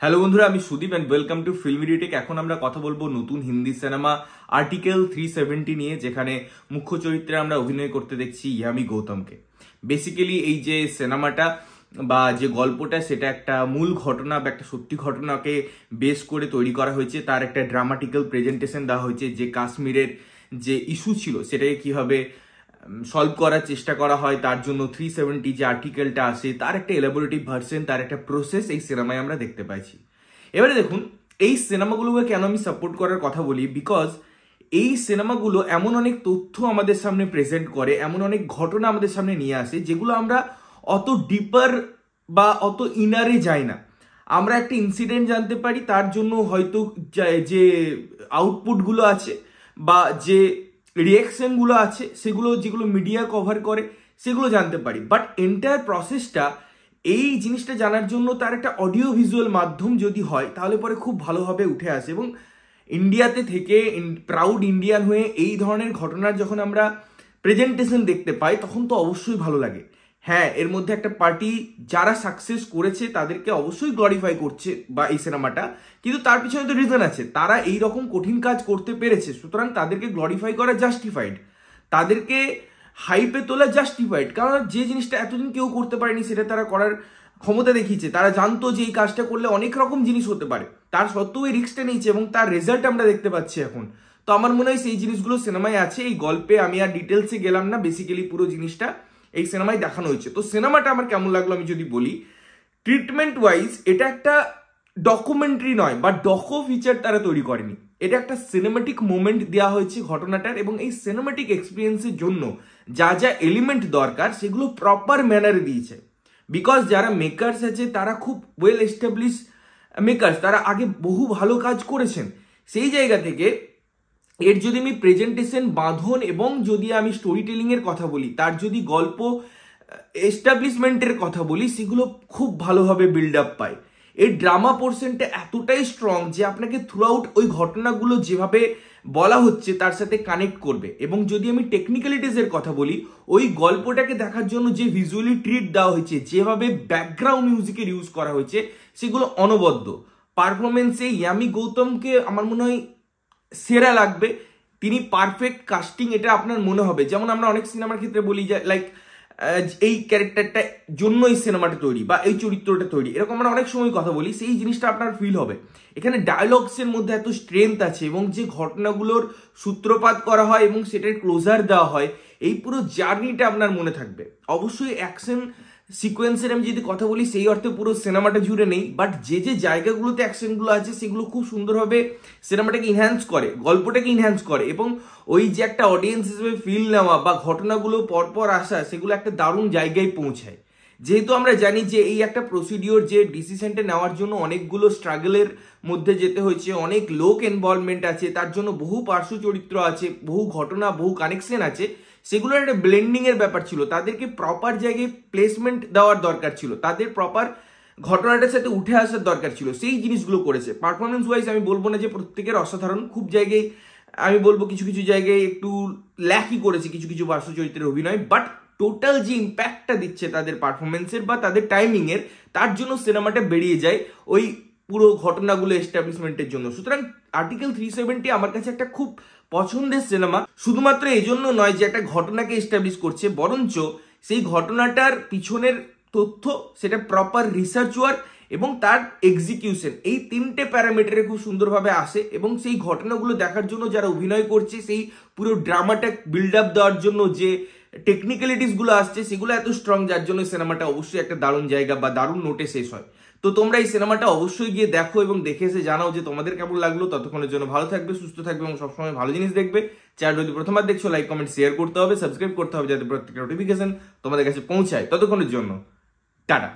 Hello বন্ধুরা, আমি Sudip and welcome to ফিল্মিডিটেক। এখন আমরা কথা বলবো নতুন হিন্দি সিনেমা আর্টিকেল 370 নিয়ে, যেখানে মুখ্য চরিত্রে আমরা অভিনয় করতে দেখছি ইয়ামি গৌতমকে। বেসিক্যালি এই যে সিনেমাটা বা যে গল্পটা, সেটা একটা মূল ঘটনা বা একটা সত্যি ঘটনাকে বেস করে তৈরি করা হয়েছে। তার একটা ড্রামাটিক্যাল প্রেজেন্টেশন দেওয়া হয়েছে, যে কাশ্মীরের যে ইস্যু ছিল সেটাকে কিভাবে সলভ করার চেষ্টা করা হয়, তার জন্য 370 যে আর্টিকেলটা আসে তার একটা এলাবোরেটিভ ভার্সন, তার একটা প্রসেস এই সিনেমায় আমরা দেখতে পাইছি। এবারে দেখুন, এই সিনেমাগুলোকে কেন আমি সাপোর্ট করার কথা বলি, বিকজ এই সিনেমাগুলো এমন অনেক তথ্য আমাদের সামনে প্রেজেন্ট করে, এমন অনেক ঘটনা আমাদের সামনে নিয়ে আসে, যেগুলো আমরা অত ডিপার বা অত ইনারে যাই না। আমরা একটা ইনসিডেন্ট জানতে পারি, তার জন্য হয়তো যে আউটপুটগুলো আছে বা যে রিয়াকশনগুলো আছে, সেগুলো যেগুলো মিডিয়া কভার করে সেগুলো জানতে পারি। বাট এন্টায়ার প্রসেসটা, এই জিনিসটা জানার জন্য তার একটা অডিও ভিজুয়াল মাধ্যম যদি হয়, তাহলে পরে খুব ভালোভাবে উঠে আসে। এবং ইন্ডিয়াতে থেকে প্রাউড ইন্ডিয়ান হয়ে এই ধরনের ঘটনার যখন আমরা প্রেজেন্টেশন দেখতে পাই, তখন তো অবশ্যই ভালো লাগে। হ্যাঁ, এর মধ্যে একটা পার্টি যারা সাকসেস করেছে তাদেরকে অবশ্যই গ্লোরিফাই করছে বা এই সিনেমাটা, কিন্তু তার পিছনে তো রিজন আছে। তারা এই রকম কঠিন কাজ করতে পেরেছে, সুতরাং তাদেরকে গ্লোরিফাই করা জাস্টিফাইড, তাদেরকে হাইপে তোলা জাস্টিফাইড। কারণ যে জিনিসটা এতদিন কেউ করতে পারেনি, সেটা তারা করার ক্ষমতা দেখিয়েছে। তারা জানতো যে এই কাজটা করলে অনেক রকম জিনিস হতে পারে, তার সত্ত্বেও এই রিস্কটা নিয়েছে এবং তার রেজাল্ট আমরা দেখতে পাচ্ছি এখন। তো আমার মনে হয় সেই জিনিসগুলো সিনেমায় আছে। এই গল্পে আমি আর ডিটেলসে গেলাম না, বেসিক্যালি পুরো জিনিসটা এই সিনেমায় দেখানো হয়েছে। তো সিনেমাটা আমার কেমন লাগলো আমি যদি বলি, ট্রিটমেন্ট ওয়াইজ এটা একটা ডকুমেন্টারি নয় বা ডকো ফিচার তারা তৈরি করেনি, এটা একটা সিনেমাটিক মোমেন্ট দেওয়া হয়েছে ঘটনাটার। এবং এই সিনেমাটিক এক্সপিরিয়েন্সের জন্য যা যা এলিমেন্ট দরকার সেগুলো প্রপার ম্যানারে দিয়েছে। বিকজ যারা মেকার্স আছে তারা খুব ওয়েল এস্টাবলিশ মেকার্স, তারা আগে বহু ভালো কাজ করেছেন। সেই জায়গা থেকে এর যদি আমি প্রেজেন্টেশন, বাঁধন এবং যদি আমি স্টোরি টেলিং এর কথা বলি, তার যদি গল্প এস্টাবলিশমেন্টের কথা বলি, সেগুলো খুব ভালোভাবে বিল্ড আপ পায়। এই ড্রামা পোর্শনটা এতটাই স্ট্রং যে আপনাকে থ্রু আউট ওই ঘটনাগুলো যেভাবে বলা হচ্ছে তার সাথে কানেক্ট করবে। এবং যদি আমি টেকনিক্যালিটিস এর কথা বলি, ওই গল্পটাকে দেখার জন্য যে ভিজুয়ালি ট্রিট দেওয়া হয়েছে, যেভাবে ব্যাকগ্রাউন্ড মিউজিকের ইউজ করা হয়েছে, সেগুলো অনবদ্য। পারফরমেন্সে ইয়ামি গৌতমকে আমার মনে হয় সেরা লাগবে, তিনি পারফেক্ট কাস্টিং, এটা আপনার মনে হবে। যেমন আমরা অনেক সিনেমার ক্ষেত্রে বলি যে লাইক এই ক্যারেক্টারটা জন্য এই সিনেমাটা তৈরি বা এই চরিত্রটা তৈরি, এরকম আমরা অনেক সময় কথা বলি, সেই জিনিসটা আপনার ফিল হবে। এখানে ডায়লগসের মধ্যে এত স্ট্রেংথ আছে এবং যে ঘটনাগুলোর সূত্রপাত করা হয় এবং সেটার ক্লোজার দেওয়া হয়, এই পুরো জার্নিটা আপনার মনে থাকবে। অবশ্যই অ্যাকশন সিকোয়েন্সের আমি যদি কথা বলি, সেই অর্থে পুরো সিনেমাটা জুড়ে নেই, বাট যে যে জায়গাগুলোতে অ্যাকশনগুলো আছে সেগুলো খুব সুন্দরভাবে সিনেমাটাকে ইনহ্যান্স করে, গল্পটাকে ইনহ্যান্স করে। এবং ওই যে একটা অডিয়েন্স হিসেবে ফিল নেওয়া বা ঘটনাগুলো পরপর আসা, সেগুলো একটা দারুণ জায়গায় পৌঁছায়। যেহেতু আমরা জানি যে এই একটা প্রসিডিওর, যে ডিসিশনটা নেওয়ার জন্য অনেকগুলো স্ট্রাগলের মধ্যে যেতে হয়েছে, অনেক লোক ইনভলভমেন্ট আছে, তার জন্য বহু পার্শ্ব চরিত্র আছে, বহু ঘটনা, বহু কানেকশন আছে, সেগুলোর একটা ব্লেন্ডিং এর ব্যাপার ছিল। তাদেরকে প্রপার জায়গায় প্লেসমেন্ট দেওয়ার দরকার ছিল, তাদের প্রপার ঘটনাটার সাথে উঠে আসার দরকার ছিল, সেই জিনিসগুলো করেছে। পারফরমেন্স ওয়াইজ আমি বলবো না যে প্রত্যেকের অসাধারণ, খুব জায়গায় আমি বলবো কিছু কিছু জায়গায় একটু ল্যাকই করেছে কিছু কিছু পার্শ্ব চরিত্রের অভিনয়, বাট টোটাল যে ইম্প্যাক্টটা দিচ্ছে তাদের পারফরমেন্সের বা তাদের টাইমিং এর, তার জন্য সিনেমাটা বেরিয়ে যায় ওই পুরো ঘটনাগুলো এস্টাবলিশমেন্টের জন্য। সুতরাং আর্টিকেল 370 আমার কাছে একটা খুব পছন্দের সিনেমা, শুধুমাত্র এই জন্য নয় যে একটা ঘটনাকে এস্টাবলিশ করছে, বরঞ্চ সেই ঘটনাটার পিছনের তথ্য, সেটা প্রপার রিসার্চ ওয়ার্ক এবং তার এক্সিকিউশন, এই তিনটে প্যারামিটারে খুব সুন্দরভাবে আসে। এবং সেই ঘটনাগুলো দেখার জন্য যারা অভিনয় করছে, সেই পুরো ড্রামাটা বিল্ড আপ দেওয়ার জন্য যে টেকনিক্যালিটিস গুলো আসছে, সেগুলো এত স্ট্রং, যার জন্য সিনেমাটা অবশ্যই একটা দারুণ জায়গা বা দারুণ নোটে শেষ হয়। তো তোমরা এই সিনেমাটা অবশ্যই গিয়ে দেখো এবং দেখে এসে জানাও যে তোমাদের কেমন লাগলো। ততক্ষণের জন্য ভালো থাকবে, সুস্থ থাকবে এবং সবসময় ভালো জিনিস দেখবে। চ্যানেল যদি প্রথমবার দেখছো, লাইক কমেন্ট শেয়ার করতে হবে, সাবস্ক্রাইব করতে হবে, যাতে প্রত্যেকটা নোটিফিকেশন তোমাদের কাছে পৌঁছায়। ততক্ষণের জন্য টাটা।